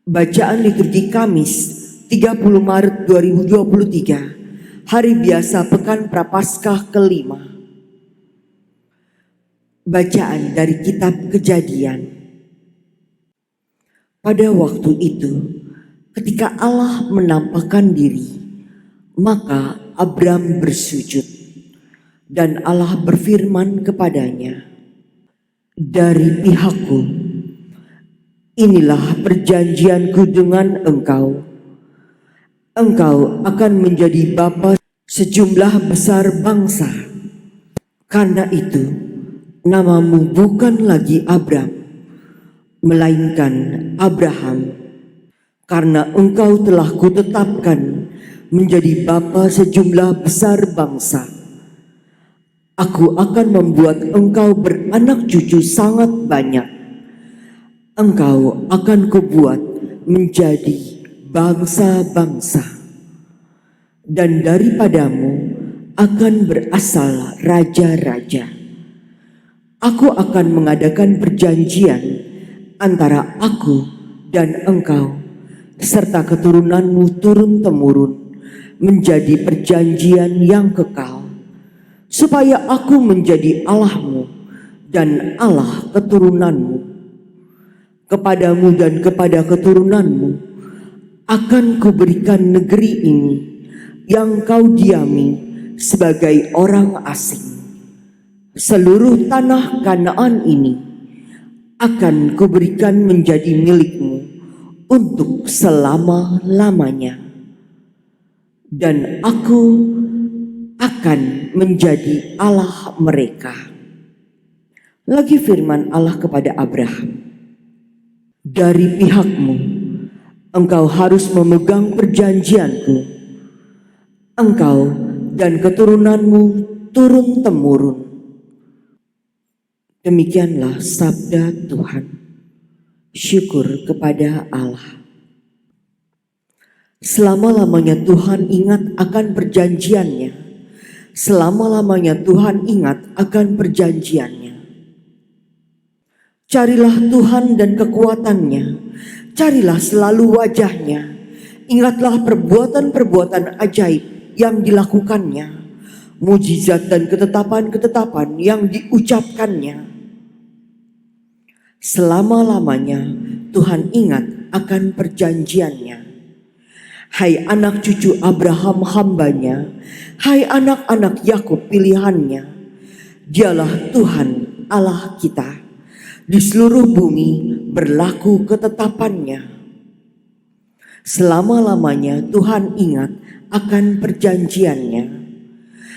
Bacaan liturgi Kamis 30 Maret 2023, Hari Biasa Pekan Prapaskah kelima. Bacaan dari Kitab Kejadian. Pada waktu itu, ketika Allah menampakkan diri, maka Abram bersujud, dan Allah berfirman kepadanya, "Dari pihakku, inilah perjanjianku dengan engkau. Engkau akan menjadi bapa sejumlah besar bangsa. Karena itu, namamu bukan lagi Abram, melainkan Abraham, karena engkau telah kutetapkan menjadi bapa sejumlah besar bangsa. Aku akan membuat engkau beranak cucu sangat banyak. Engkau akan kubuat menjadi bangsa-bangsa, dan daripadamu akan berasal raja-raja. Aku akan mengadakan perjanjian antara aku dan engkau serta keturunanmu turun-temurun menjadi perjanjian yang kekal, supaya aku menjadi Allahmu dan Allah keturunanmu. Kepadamu dan kepada keturunanmu akan kuberikan negeri ini yang kau diami sebagai orang asing. Seluruh tanah Kanaan ini akan kuberikan menjadi milikmu untuk selama-lamanya, dan aku akan menjadi Allah mereka." Lagi firman Allah kepada Abraham, "Dari pihakmu, engkau harus memegang perjanjianku. Engkau dan keturunanmu turun-temurun." Demikianlah sabda Tuhan. Syukur kepada Allah. Selama-lamanya Tuhan ingat akan perjanjiannya. Selama-lamanya Tuhan ingat akan perjanjiannya. Carilah Tuhan dan kekuatannya, carilah selalu wajahnya. Ingatlah perbuatan-perbuatan ajaib yang dilakukannya, mujizat dan ketetapan-ketetapan yang diucapkannya. Selama-lamanya Tuhan ingat akan perjanjiannya. Hai anak cucu Abraham hambanya, hai anak-anak Yakub pilihannya, Dialah Tuhan Allah kita. Di seluruh bumi berlaku ketetapannya. Selama-lamanya Tuhan ingat akan perjanjiannya.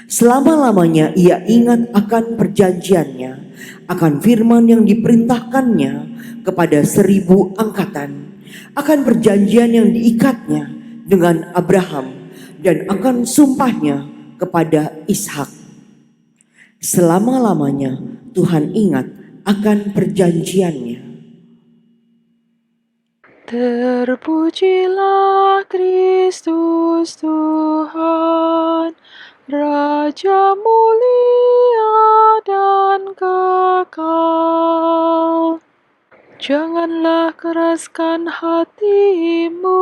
Selama-lamanya Ia ingat akan perjanjiannya, akan firman yang diperintahkannya kepada 1000 angkatan, akan perjanjian yang diikatnya dengan Abraham, dan akan sumpahnya kepada Ishak. Selama-lamanya Tuhan ingat akan perjanjiannya. Terpujilah Kristus Tuhan, Raja mulia dan kekal. Janganlah keraskan hatimu,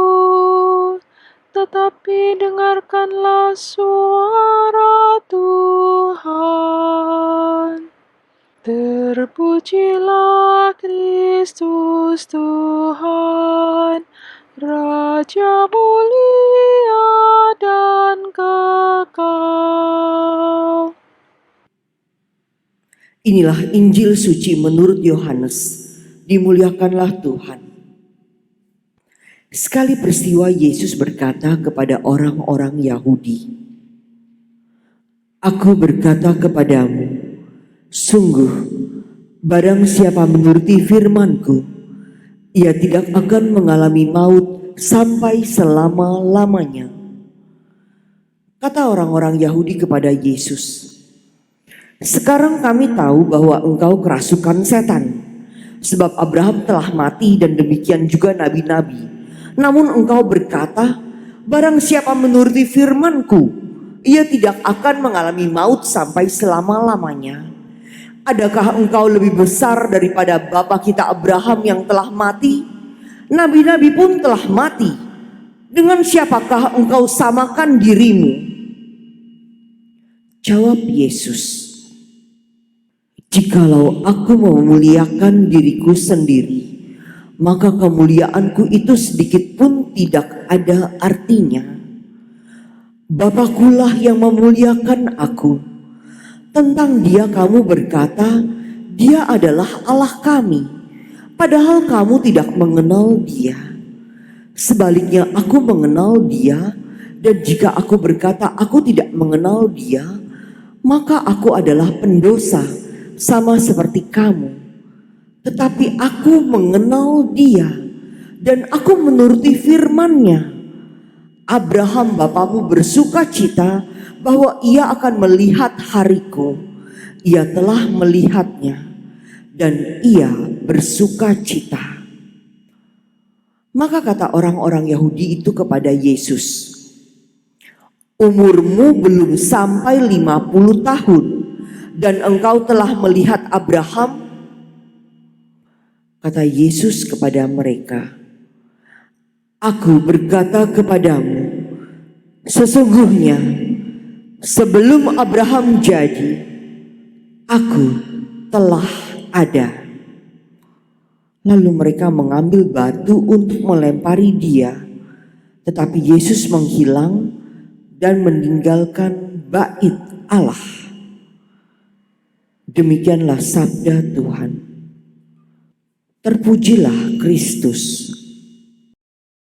tetapi dengarkanlah suara Tuhan. Terpujilah Kristus Tuhan, Raja mulia dan kekal. Inilah Injil suci menurut Yohanes. Dimuliakanlah Tuhan. Sekali peristiwa Yesus berkata kepada orang-orang Yahudi, "Aku berkata kepadamu, sungguh, barang siapa menuruti firman-Ku, ia tidak akan mengalami maut sampai selama-lamanya." Kata orang-orang Yahudi kepada Yesus, "Sekarang kami tahu bahwa engkau kerasukan setan, sebab Abraham telah mati dan demikian juga nabi-nabi. Namun engkau berkata, barang siapa menuruti firman-Ku, ia tidak akan mengalami maut sampai selama-lamanya. Adakah engkau lebih besar daripada bapa kita Abraham yang telah mati? Nabi-nabi pun telah mati. Dengan siapakah engkau samakan dirimu? Jawab Yesus, jikalau aku memuliakan diriku sendiri, maka kemuliaanku itu sedikit pun tidak ada artinya. Bapakulah yang memuliakan aku. Tentang dia kamu berkata, dia adalah Allah kami, padahal kamu tidak mengenal dia. Sebaliknya aku mengenal dia, dan jika aku berkata aku tidak mengenal dia, maka aku adalah pendosa sama seperti kamu. Tetapi aku mengenal dia, dan aku menuruti firman-Nya. Abraham bapamu bersuka cita bahwa ia akan melihat hariku. Ia telah melihatnya, dan ia bersuka cita. Maka kata orang-orang Yahudi itu kepada Yesus, umurmu belum sampai 50 tahun, dan engkau telah melihat Abraham? Kata Yesus kepada mereka, aku berkata kepadamu, sesungguhnya sebelum Abraham jadi, aku telah ada. Lalu mereka mengambil batu untuk melempari dia, tetapi Yesus menghilang dan meninggalkan bait Allah. Demikianlah sabda Tuhan. Terpujilah Kristus.